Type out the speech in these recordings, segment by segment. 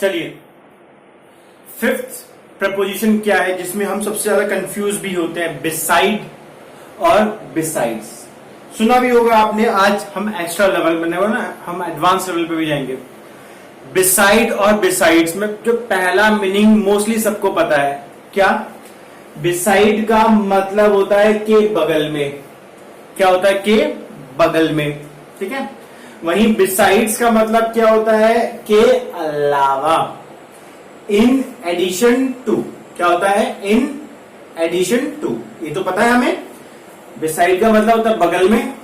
चलिए, fifth preposition क्या है जिसमें हम सबसे ज्यादा कंफ्यूज भी होते हैं, बिसाइड और बिसाइड्स। सुना भी होगा आपने। आज हम एक्स्ट्रा लेवल बने हुए ना, हम एडवांस लेवल पे भी जाएंगे। बिसाइड और बिसाइड्स में जो पहला मीनिंग मोस्टली सबको पता है, क्या? बिसाइड का मतलब होता है के बगल में। क्या होता है? के बगल में, ठीक है। वहीं बिसाइड्स का मतलब क्या होता है? के अलावा, इन एडिशन टू। क्या होता है? In addition to. ये तो पता है हमें। बिसाइड का मतलब होता है बगल में,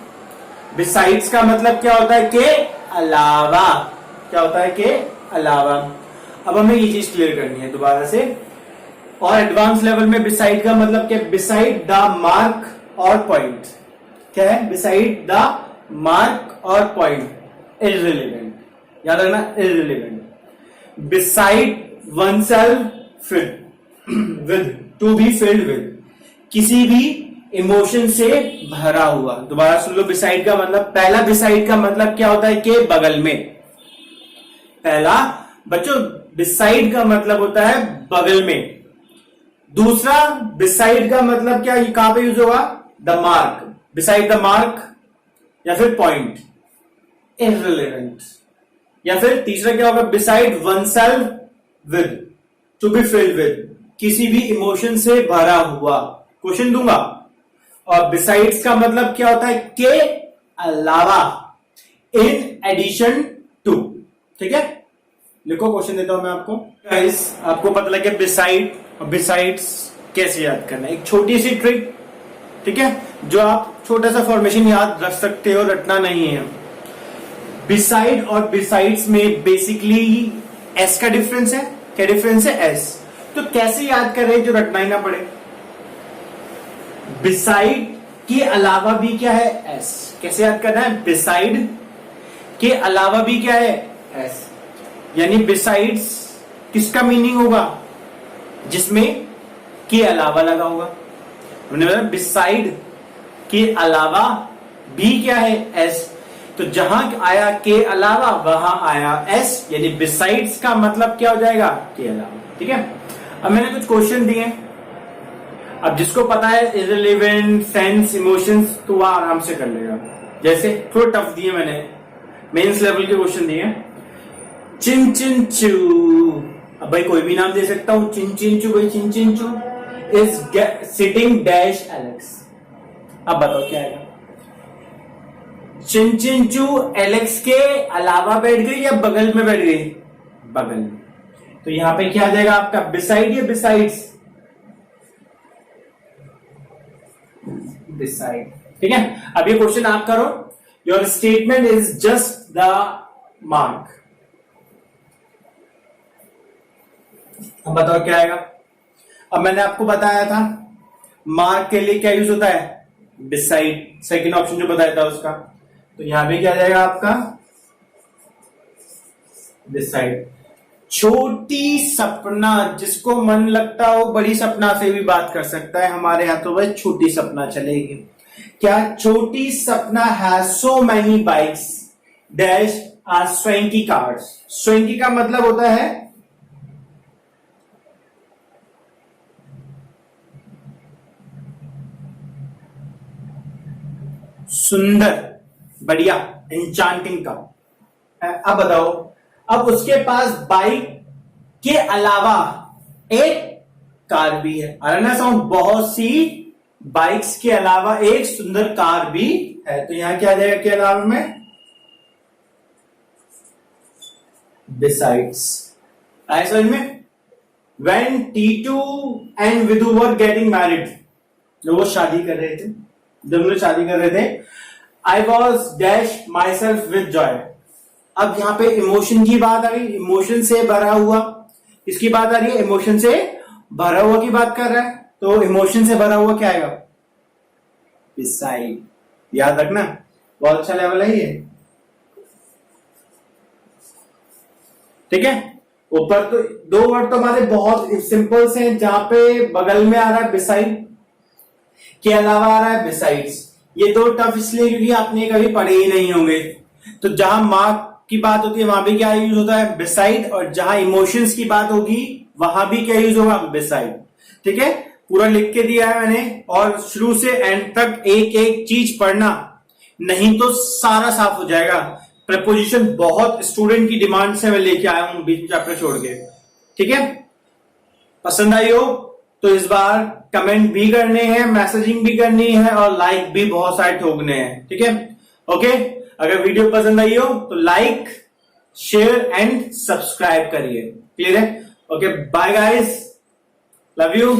बिसाइड्स का मतलब क्या होता है? के अलावा। क्या होता है? के अलावा। अब हमें ये चीज क्लियर करनी है दोबारा से। और एडवांस लेवल में बिसाइड का मतलब क्या? बिसाइड द मार्क और पॉइंट। क्या है? बिसाइड द मार्क और पॉइंट, इररिलेवेंट। याद रखना, irrelevant. Beside oneself with, to be filled with, किसी भी इमोशन से भरा हुआ। दोबारा सुन लो, बिसाइड का मतलब, पहला बिसाइड का मतलब क्या होता है? के बगल में। पहला बच्चों, बिसाइड का मतलब होता है बगल में। दूसरा, बिसाइड का मतलब क्या, ये कहां पे यूज होगा? The mark, beside the mark, या फिर पॉइंट, इररिलेवेंट। या फिर तीसरा क्या होगा? Beside oneself with, to be filled with, किसी भी इमोशन से भरा हुआ। क्वेश्चन दूंगा। और बिसाइड्स का मतलब क्या होता है? के अलावा, इन एडिशन टू। ठीक है, लिखो, क्वेश्चन देता हूं मैं आपको। गाइस, आपको पता लगे बिसाइड और बिसाइड्स कैसे याद करना है। एक छोटी सी ट्रिक, ठीक है, जो आप छोटा सा फॉर्मेशन याद रख सकते हो, रटना नहीं है। बिसाइड और बिसाइड्स में बेसिकली एस का डिफरेंस है। क्या डिफरेंस है? एस। तो कैसे याद करें जो रटना ही ना पड़े? बिसाइड के अलावा भी क्या है? एस। कैसे याद करना है? बिसाइड के अलावा भी क्या है? एस। यानी बिसाइड्स किसका मीनिंग होगा? जिसमें के अलावा लगा होगा। हमने बोला बिसाइड के अलावा भी क्या है? एस। तो जहां आया के अलावा वहां आया एस, यानी बिसाइड्स का मतलब क्या हो जाएगा? के अलावा। ठीक है। अब मैंने कुछ क्वेश्चन दिए। अब जिसको पता है इररिलेवेंट, सेंस, इमोशंस, तो वह आराम से कर लेगा। जैसे थोड़ा टफ दिए मैंने, मेंस लेवल के क्वेश्चन दिए। चिन चिन चू, अब भाई कोई भी नाम दे सकता हूं। चिन चिन चू, भाई चिन चिन चू इज सिटिंग डैश एलेक्स। अब बताओ क्या आएगा? चिन चिन चू एलेक्स के अलावा बैठ गई या बगल में बैठ गई? बगल में। तो यहां पे क्या आ जाएगा आपका? बिसाइड या बिसाइड्स? बिसाइड। ठीक है। अब ये क्वेश्चन आप करो। Your statement is just the mark. अब बताओ क्या आएगा? अब मैंने आपको बताया था मार्क के लिए क्या यूज होता है? बिसाइड। सेकंड ऑप्शन जो बताया था उसका। तो यहां पे क्या आ जाएगा आपका? बिसाइड। छोटी सपना, जिसको मन लगता हो बड़ी सपना से भी बात कर सकता है। हमारे यहां तो भाई छोटी सपना चलेगी। क्या? छोटी Sapna has so many bikes dash are swanky cars. Swanky का मतलब होता है सुंदर, बढ़िया, एन्चांटिंग का। अब बताओ, अब उसके पास बाइक के अलावा एक कार भी है। अरना साउंड, बहुत सी बाइक्स के अलावा एक सुंदर कार भी है। तो यहां क्या आ जाएगा के अलावा में? बिसाइड्स। आए समझ में? When T2 and Vidu were getting married, जब वो शादी कर रहे थे, जब वो शादी कर रहे थे, I was dash my self with Joy. अब यहां पे इमोशन की बात आ रही, इमोशन से भरा हुआ। किसकी बात आ रही है? इमोशन से भरा हुआ की बात कर रहा है। तो इमोशन से भरा हुआ क्या आएगा? बिसाइड। याद रखना, बहुत अच्छा लेवल है ये। ठीक है। ऊपर तो दो वर्ड तो हमारे बहुत सिंपल से हैं, जहां पे बगल में आ रहा है बिसाइड, के अलावा आ रहा है बिसाइड्स। ये दो टफ इसलिए क्योंकि आपने कभी पढ़े ही नहीं होंगे। तो जहां मार्क की बात होती है वहां भी क्या यूज होता है, बिसाइड, और जहां इमोशंस की बात होगी वहां भी क्या यूज होगा, बिसाइड। ठीक है, पूरा लिख के दिया है मैंने, और शुरू से एंड तक एक एक चीज पढ़ना, नहीं तो सारा साफ हो जाएगा। प्रपोजिशन बहुत स्टूडेंट की डिमांड से मैं लेके आया हूं बीच चैप्टर छोड़ के। ठीक है, पसंद आई हो तो इस बार कमेंट भी करने हैं, मैसेजिंग भी करनी है, और लाइक भी बहुत सारे ठोकने हैं। ठीक है, ओके। अगर वीडियो पसंद आई हो तो लाइक, शेयर एंड सब्सक्राइब करिए। क्लियर है? Okay, bye guys, love you.